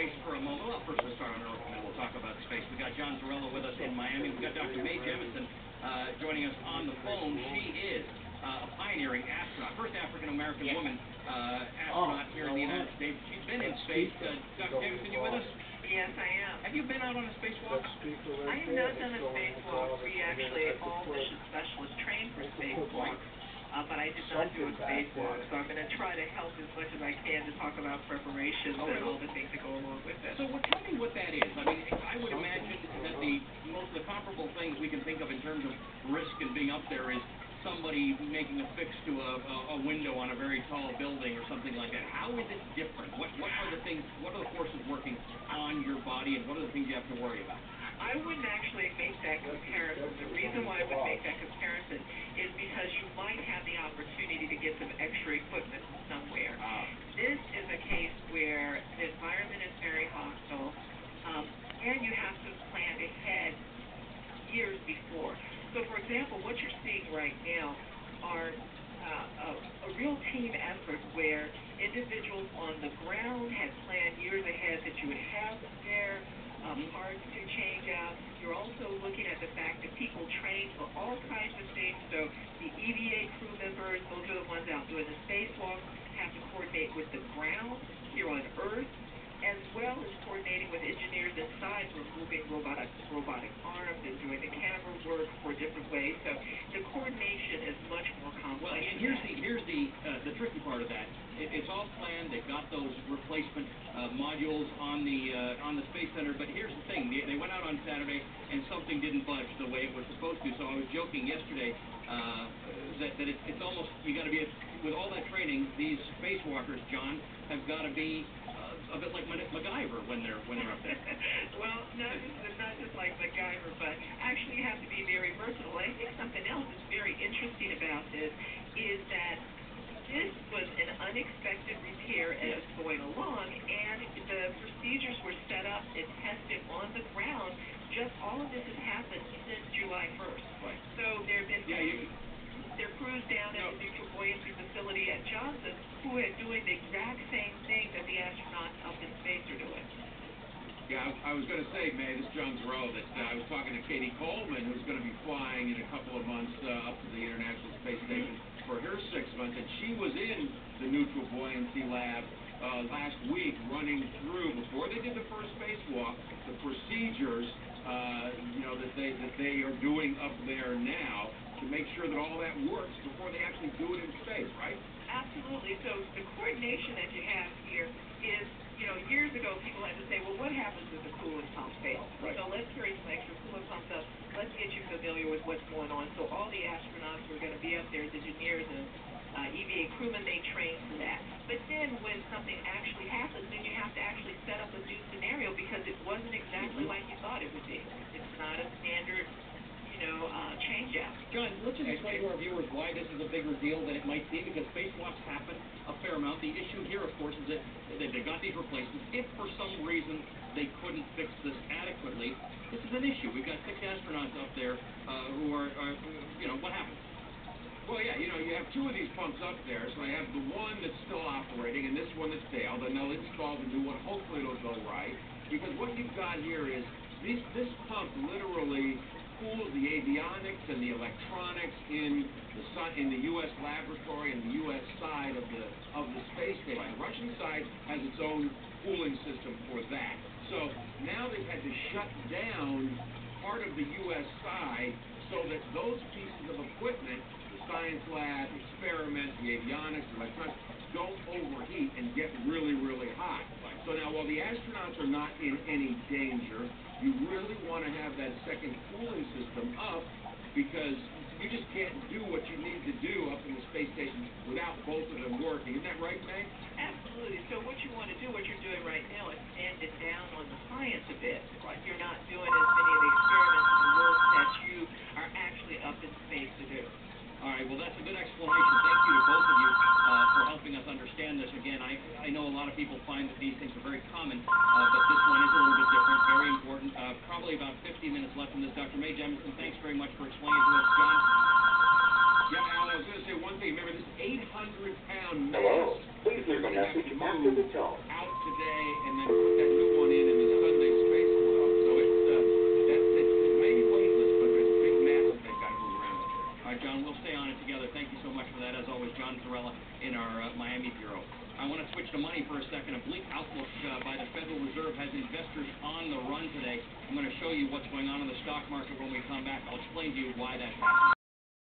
space for a moment. Well, first we'll start on Earth, and then we'll talk about space. We've got John Zarrella with us in Miami. We've got Dr. Mae Jemison joining us on the phone. She is a pioneering astronaut, first African-American woman astronaut here in the United States. She's been in space. Dr. Jemison, you with us? Yes, I am. Have you been out on a spacewalk? I have not done a spacewalk. We actually, all mission specialists train for spacewalks, but I did not do a spacewalk. So I'm going to try to help as much as I can to talk about preparations and all the things that go along with it. So tell me what that is. I mean, I would imagine that the comparable things we can think of in terms of risk and being up there is somebody making a fix to a window on a very tall building or something like that. How is it different? What are the things? What are the forces working on your body, and what are the things you have to worry about? I wouldn't actually make that comparison. The reason why I would make that comparison is because you might have the opportunity to get some extra equipment somewhere. This is a case where the environment is very hostile, and you have to plan ahead years before. So, for example, what you're seeing right now are a real team effort where individuals on the ground had planned years ahead that you would have their parts to change out. You're also looking at the fact that people train for all kinds of things. So the EVA crew members, those are the ones out doing the spacewalk, have to coordinate with the ground here on Earth, as well as coordinating with engineers inside who are moving robotic arms and doing the camera work for different ways. So the coordination is much more complex. Well, and here's the tricky part of that. It's all planned. They've got those replacement modules on the Space Center. But here's the thing: they went out on Saturday and something didn't budge the way it was supposed to. So I was joking yesterday that it's almost, you got to be with all that training. These spacewalkers, John, have got to be a bit like MacGyver when they're up there. Well, not just like MacGyver, but actually you have to be very versatile. I think something else that's very interesting about this is that this was an unexpected repair as it's going along, and the procedures were set up and tested on the ground. Just all of this has happened since July 1st. Right. So there have been their crews down at the neutral buoyancy facility at Johnson who are doing the exact same thing that the astronauts up in space are doing. Yeah, I was going to say, Mae, this is John Zarrella, that I was talking to Katie Coleman, who's going to be flying in a couple of months up to the International Space Station for her 6 months, and she was in the neutral buoyancy lab last week running through, before they did the first spacewalk, the procedures that they are doing up there now to make sure that all that works before they actually do it in space, right? Absolutely. So the coordination that you have here is, years ago people had to say, well, what happens if the coolant pump fails? Right. So let's carry some extra coolant pumps up. Let's get you familiar with what's going on. So all the astronauts who are going to be up there as engineers and EVA crewmen, they train for that. But then when something actually happens, then you have to actually set up a new scenario because it wasn't exactly like you thought it would be. It's not a standard change out. John, let's just explain to our viewers why this is a bigger deal than it might be, because spacewalks happen a fair amount. The issue here, of course, is that they got these replacements. If for some reason they couldn't fix this adequately, this is an issue. We've got 6 astronauts up there who are what happens? Well, yeah, you have 2 of these pumps up there, so I have the one that's still operating and this one that's failed, and they'll install the new one. Hopefully it'll go right, because what you've got here is this pump literally cools the avionics and the electronics in the U.S. laboratory and the U.S. side of the space station. The Russian side has its own cooling system for that. So now they've had to shut down part of the U.S. side so that those pieces of equipment, the science lab, the experiments, the avionics, the electronics, don't overheat and get really, really hot. So now, while the astronauts are not in any danger, you really want to have that second cooling system up, because you just can't do what you need to do up in the space station without both of them working. Isn't that right, Mae? Absolutely. So what you want to do, what you're doing right now, is stand it down on the science a bit. You're not doing as many of the experiments and the work that you are actually up in space to do. All right, well, that's a good explanation. Thank you to both of you for helping us understand this. Again, I know a lot of people find that these things are very common, but this one is a little bit different, very important. Probably about 50 minutes left in this. Dr. Mae Jemison, thanks very much for explaining to us. John? Yeah, Al, I was going to say one thing. Remember, this 800-pound mass Hello. Please that they're leave a going to have message to after the move tone. out today and then put that new one right, John, we'll stay on it together. Thank you so much for that. As always, John Torella in our Miami bureau. I want to switch to money for a second. A bleak outlook by the Federal Reserve has investors on the run today. I'm going to show you what's going on in the stock market when we come back. I'll explain to you why that's happening.